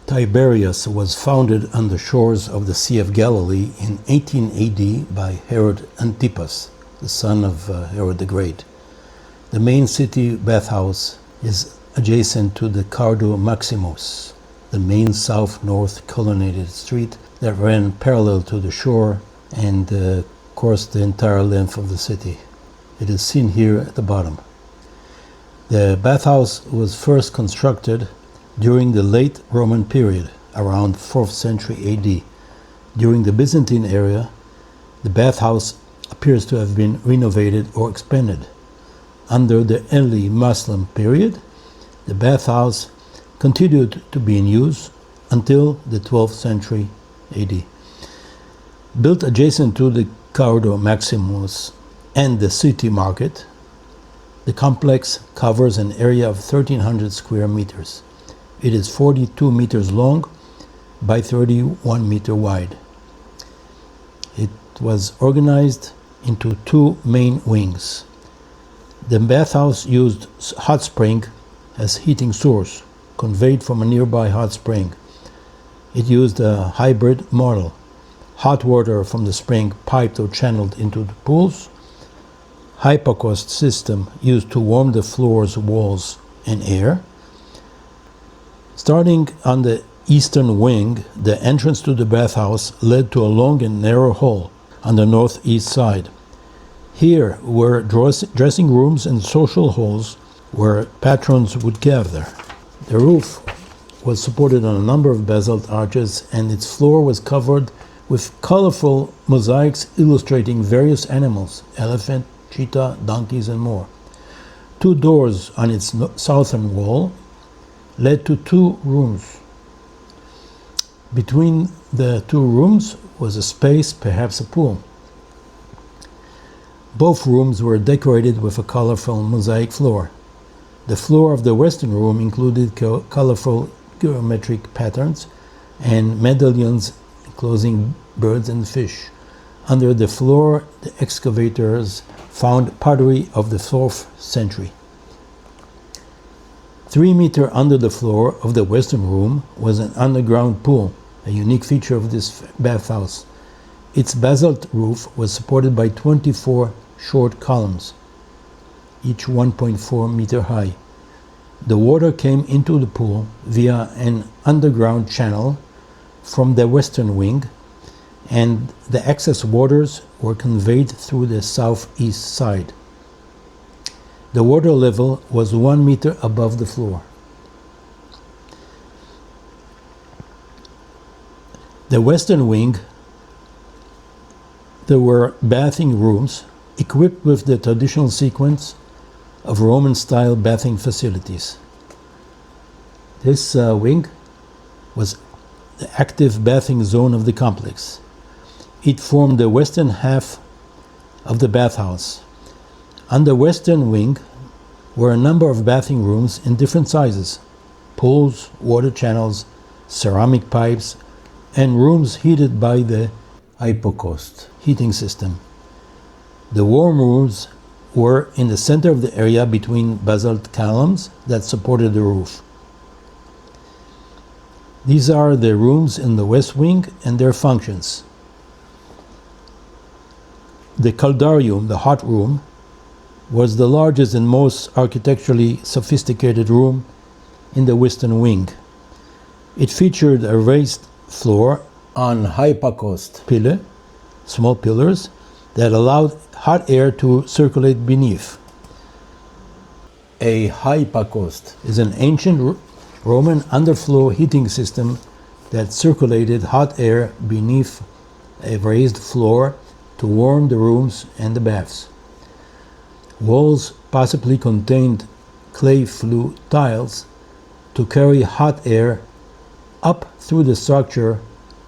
Tiberias was founded on the shores of the Sea of Galilee in 18 AD by Herod Antipas, the son of Herod the Great. The main city bathhouse is adjacent to the Cardo Maximus, the main south-north colonnaded street that ran parallel to the shore and coursed the entire length of the city. It is seen here at the bottom. The bathhouse was first constructed during the late Roman period, around 4th century AD. During the Byzantine era, the bathhouse appears to have been renovated or expanded. Under the early Muslim period, the bathhouse continued to be in use until the 12th century AD. Built adjacent to the Cardo Maximus and the city market, the complex covers an area of 1,300 square meters. It is 42 meters long by 31 meter wide. It was organized into two main wings. The bathhouse used hot spring as heating source, conveyed from a nearby hot spring. It used a hybrid model. Hot water from the spring piped or channeled into the pools. Hypocaust system used to warm the floors, walls, and air. Starting on the eastern wing, the entrance to the bathhouse led to a long and narrow hall on the northeast side. Here were dressing rooms and social halls where patrons would gather. The roof was supported on a number of basalt arches, and its floor was covered with colorful mosaics illustrating various animals: elephant, cheetah, donkeys, and more. Two doors on its southern wall led to two rooms. Between the two rooms was a space, perhaps a pool. Both rooms were decorated with a colorful mosaic floor. The floor of the western room included colorful geometric patterns and medallions enclosing birds and fish. Under the floor, the excavators found pottery of the 4th century. 3 meters under the floor of the western room was an underground pool, a unique feature of this bathhouse. Its basalt roof was supported by 24 short columns, each 1.4 meter high. The water came into the pool via an underground channel from the western wing, and the excess waters were conveyed through the southeast side. The water level was 1 meter above the floor. The western wing, there were bathing rooms equipped with the traditional sequence of Roman-style bathing facilities. This wing was the active bathing zone of the complex. It formed the western half of the bathhouse. On the western wing were a number of bathing rooms in different sizes: pools, water channels, ceramic pipes, and rooms heated by the hypocaust heating system. The warm rooms were in the center of the area between basalt columns that supported the roof. These are the rooms in the west wing and their functions. The caldarium, the hot room, was the largest and most architecturally sophisticated room in the western wing. It featured a raised floor on hypocaust pillar, small pillars that allowed hot air to circulate beneath. A hypocaust is an ancient Roman underfloor heating system that circulated hot air beneath a raised floor to warm the rooms and the baths. Walls possibly contained clay flue tiles to carry hot air up through the structure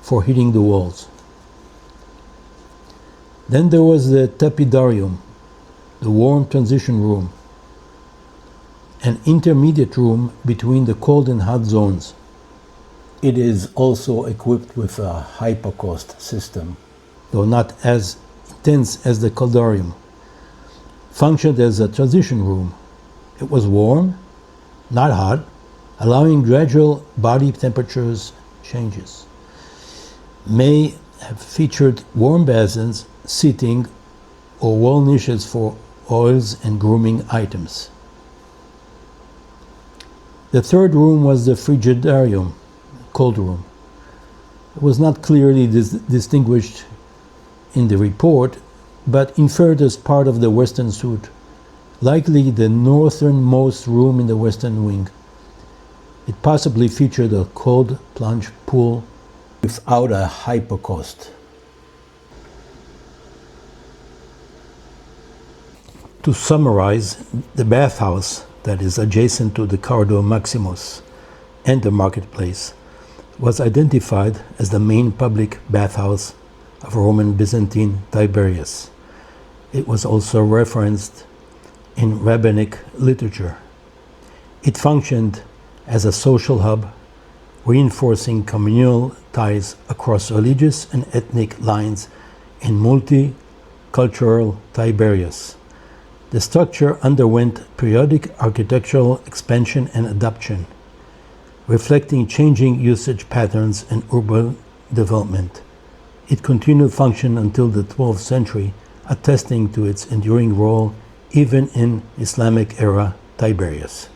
for heating the walls. Then there was the tepidarium, the warm transition room, an intermediate room between the cold and hot zones. It is also equipped with a hypocaust system, though not as intense as the caldarium. Functioned as a transition room. It was warm, not hot, allowing gradual body temperatures changes. May have featured warm basins, seating, or wall niches for oils and grooming items. The third room was the frigidarium, cold room. It was not clearly distinguished in the report, but inferred as part of the western suite, likely the northernmost room in the western wing. It possibly featured a cold plunge pool without a hypocaust. To summarize, the bathhouse that is adjacent to the Cardo Maximus and the marketplace was identified as the main public bathhouse of Roman Byzantine Tiberias. It was also referenced in rabbinic literature. It functioned as a social hub, reinforcing communal ties across religious and ethnic lines in multicultural Tiberias. The structure underwent periodic architectural expansion and adaptation, reflecting changing usage patterns and urban development. It continued function until the 12th century, attesting to its enduring role even in Islamic era Tiberias.